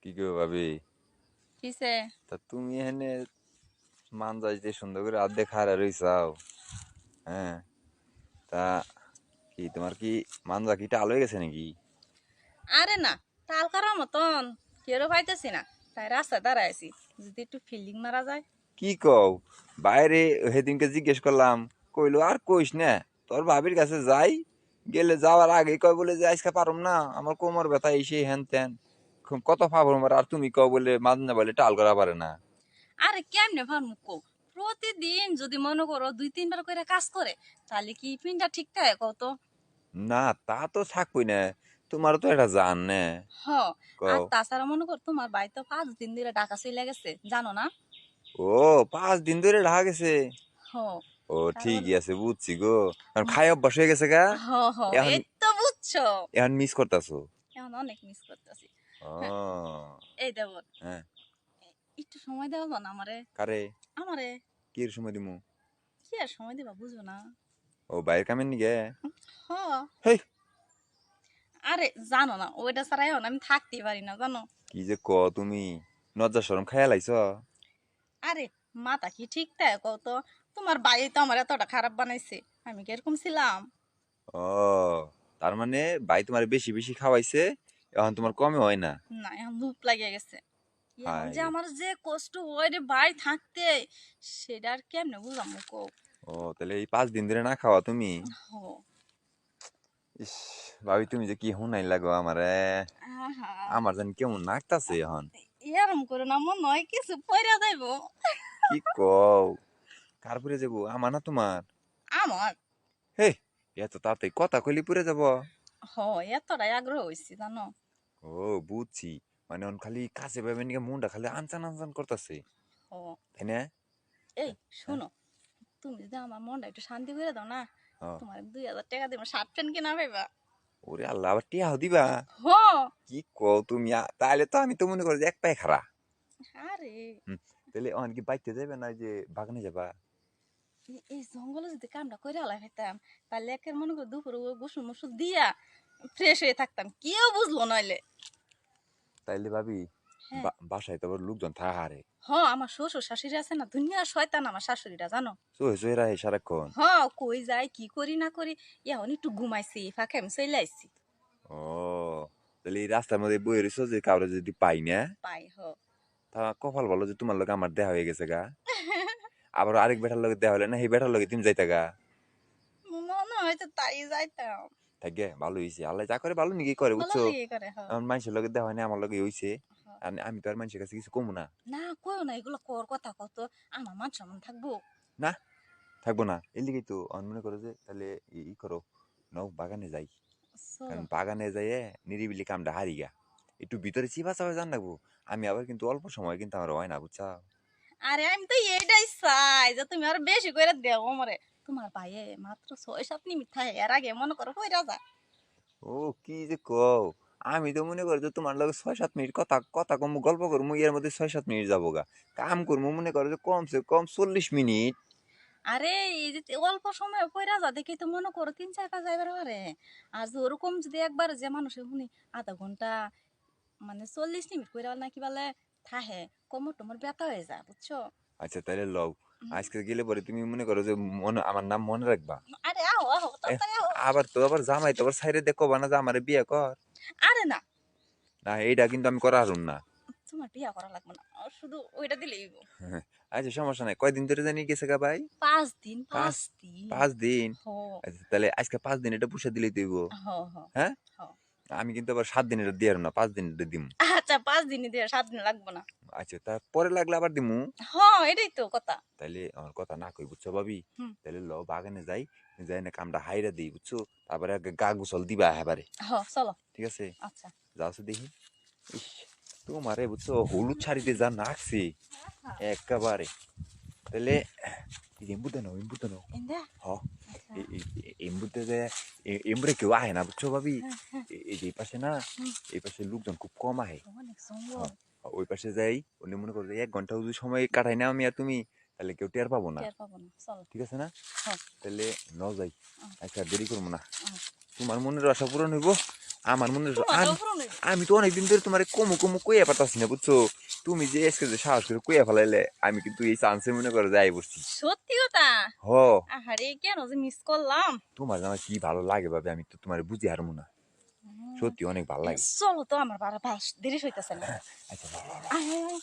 কি গো ভাবি? কিসে? তা তুমি এখানে মান যাইতে সুন্দর করে আর্ধেক হারা রইছাও। হ্যাঁ, তা কি তোমার কি মানজা কি টাল হয়ে গেছে নাকি? আরে না, তাল করার মতন কেউ পাইতেছি না, তাই রাস্তায় দাঁড়াইছি। যদি একটু ফিল্ডিং মারা যায়। কি কও? বাইরে সেদিনকে জিজ্ঞেস করলাম, কইলো আর কইস না, তোর ভাবির কাছে যাই, গেলে যাওয়ার আগে কয় বলে যে আজকে পারুম না, আমার কোমর ব্যথা এসে হ্যান ত্যান। কত ফাবর মার, আর তুমি কও বলে মানজা বলে টাল করা পারে না। আরে কেমনে ভাবমু কো? প্রতিদিন যদি মনে করো 2-3 বার করে কাজ করে, তাহলে কি পিনটা ঠিক থাকে কত? না তা তো থাকবই না, তোমারও তো এটা জান না। হ। আর কও। তাছাড়া মনে কর তোমার বাড়ি তো 5 দিন ধরে ঢাকা চলে গেছে, জানো না? ও, 5 দিন ধরে ঢাকা গেছে? হ। ও কারণ ঠিকই আছে, বুঝছি গো। কারণ খাই অভ্যাস হয়ে গেছে গা। হ হ, এখন এই তো বুঝছো। এখন মিস করতেছো। এখন অনেক মিস করতেছি। হ্যাঁ, ও এই দেবর, হ্যাঁ। একটু সময় দেওয়া যাও না আমারে? কারে? আমারে কি এর সময় দিমু? কি আর সময় দিবা, বুঝো না? ও বাইরের কামের নিগে? হ। হেই, আরে জানো না, ওইটা ছাড়া এখন আমি থাকতেই পারি না, জানো? কি যে ক তুমি, লজ্জা শরম খায়া লাইছ? আরে মাথা কি ঠিক তাই কত? তোমার বাড়ি তো আমার এতটা খারাপ বানাইছে, আমি কি এরকম ছিলাম? ও, তার মানে ভাই তোমার বেশি বেশি খাওয়াইছে, এখন তোমার কমে হয় না? না, এখন ধূপ লাগিয়ে গেছে। এখন হাই যে রে। আমার যে কষ্ট হয় রে ভাই থাকতে, সেটা আর কেমনে বুঝাম কো? ও তাহলে এই 5 দিন ধরে না খাওয়া তুমি? হ। ইস, ভাবি তুমি যে কি হুনাই লাগো আমারে। আহা, আমার জানি কেমন নাকতাছে এখন। এরম করে না, মনে হয় কিছু পয়রা যাইব। কি কও? কারপুরে যাবো, আমার না তোমার? আমার হে, এত তাড়াতাড়ি কথা কইলি পুরে যাব? হ, এতটাই আগ্রহ হয়েছি জানো? ও বুঝছি, মানে অন খালি কাছে পাবেন নিকে মনটা খালি আনচান আনচান করতেছে, হ। তাই না? এই হ্যাঁ, শোনো, তুমি যদি আমার মনটা একটু শান্তি করে দাও না, হ্যাঁ। তোমার 2,000 টাকা দিব, শার্ট প্যান্ট কিনা পাইবা। ওরে আল্লাহ, আবার টিয়াও দিবা? হ। কি কও তুমি? তাহলে তো আমি তো মনে করি যে এক পায়ে খাড়া। আরে হুম, তাহলে অন কি বাইতে যাবে না যে বাগানে যাবা? এই জঙ্গলে যদি কামটা করে আলাই হইতাম, তাহলে একের মনে করো দুপুরে গোসল মোসল দিয়া ফ্রেশ হয়ে থাকতাম, কেউ বুঝলো নইলে। তাইলে ভাবি, হ্যাঁ। বাসায় তো আবার লোকজন থাহারে। হ, আমার শ্বশুর শাশুড়ি আছে না, দুনিয়া শয়তান আমার শাশুড়িটা, জানো? সহে সহে রাহে সারাক্ষণ। হ। কই যাই কি করি না করি, এখন একটু ঘুমাইছি, ফাঁকে আমি চলে আইছি। ও, তাহলে এই রাস্তার মধ্যে বই রয়েছ যে কাউরে যদি পাই না, পাই হ। তা কপাল বলো যে তোমার লোক আমার দেখা হয়ে গেছে গা। আবার আরেক বেটার লগে দেওয়া হলে না, সেই বেটার লগে তুমি যাইতা গা। মনে হয়তো তাই যাইতাম। থাকে ভালো হয়েছে, আল্লাহ যা করে ভালো নাকি করে, ভালো বুঝছো? লেগে করে হ। আমার মানুষের লগে দেওয়া হয় না, আমার লগে হইছে। হ। আর আমি তো আর মানুষের কাছে কিছু কমু না। না কইও না এগুলো, কর কথা কত, আমার মান সম্মান থাকবো। না, থাকবো না, এর লিগেই তো আমি মনে করো যে তাহলে ই করো, নাও বাগানে যাই। কারণ চলো। বাগানে যাইয়ে নিরিবিলি কামটা হারি গা, একটু ভিতরে চিপা চাপা জান রাখবো। আমি আবার কিন্তু অল্প সময় কিন্তু আমার হয় না, বুঝছা? আরে আমি তো এইটাই চাই যে তুমি আরো বেশি করে দেও আমারে। তোমার ভাইয়ে মাত্র 6-7 মিনিট থাকে, এর আগে মনে করো কইরা যা। ও কি যে কও! আমি তো মনে করি যে তোমার লগে 6-7 মিনিট কথা কথা কমু, গল্প করমু, এর মধ্যে 6-7 মিনিট যাবো গা। কাম করমু মনে করো যে কমসে কম 40 মিনিট। আরে এই যে অল্প সময় কইরা যা দেখি তো মনে করো 3-4 কাজ যাইবার পারে। আর যে ওরকম যদি একবার যে মানুষের শুনি আধা ঘন্টা, মানে 40 মিনিট কইরা নাকি বলে থাহে, কোমর টোমর ব্যথা হয়ে যায়, বুঝছো? আচ্ছা তাহলে লও, উম, আজকে গেলে পরে তুমি মনে করো যে মনে আমার নাম মনে রাখবা। আরে আহো আহো এ, তাড়াতাড়ি আহো। আবার তো আবার জামাই তো আবার সাইডে দেখো না যে আমারে বিয়ে কর। আরে না, না, এইটা কিন্তু আমি করা হারুম না। তোমার বিয়া করা লাগবে না, শুধু ওইটা দিলেই হইবো। আচ্ছা সমস্যা নাই, কয়দিন ধরে জানি গেছে গা ভাই? 5 দিন, পাঁচ 5 দিন। 5 দিন? হ আচ্ছা তাহলে আজকে 5 দিন এটা পুষে দিলেই তুইব। হ হ হ্যাঁ, হ। আমি কিন্তু আবার 7 দিনের দিয়ে না, 5 দিনের দিম। আচ্ছা 5 দিনই দিয়ে, 7 দিন লাগবে না। আচ্ছা তারপরে লাগলে আবার দিমু। এটাই তো কথা। তাইলে আমার কথা না কই, বুঝছো ভাবি? হুম। তাইলে ল বাগানে যাই, যাই না কামটা হাইরা দিই, বুঝছো? তারপরে আগে গা গোসল দিবা এবারে। চলো। ঠিক আছে? আচ্ছা। যাও দেখি। ইস, তোমারে বুঝছো হলুদ শাড়িতে যা নাকছি একেবারে। তাহলে এম্বুতে নাও, এম্বুতে নাও। ইন্দা। হ, আচ্ছা। এম্বুতে যে এম্বুরে কেউ আহে না, বুঝছো ভাবি? হ্যাঁ হ্যাঁ। এই যে এই পাশে না, হুম। এই পাশে লোকজন খুব কম আহে। অনেক জঙ্গল। হ্যাঁ, ওই পাশে যাই, উনি মনে করো যে 1 ঘন্টা যদি সময় কাটাই না আমি আর তুমি, তাহলে কেউ টের পাবো না। টের পাবো না, চলো। ঠিক আছে না? হ্যাঁ। তাহলে ন যাই। আহ, আচ্ছা দেরি করবো না, আহ, তোমার মনের আশা পূরণ হইব, আমার মনে হচ্ছে তোমারও আমি পুরনো আমি তো অনেকদিন ধরে তোমার কমু কমু কইয়া পারতাছি না বুঝছো। তুমি যে আজকে যে সাহস করে কইয়া ফেলাইলে আমি কিন্তু এই চান্সে মনে করে যাই বসছি। সত্যি কথা। হ আহারে কেন যে মিস করলাম। তোমার আমার কি ভালো লাগে ভাবে আমি তো তোমার বুঝি হারমু না। সত্যি অনেক ভালো লাগে। চলো তো আমার বাস দেরি হইতেছে না। আচ্ছা আয় আয় আয়।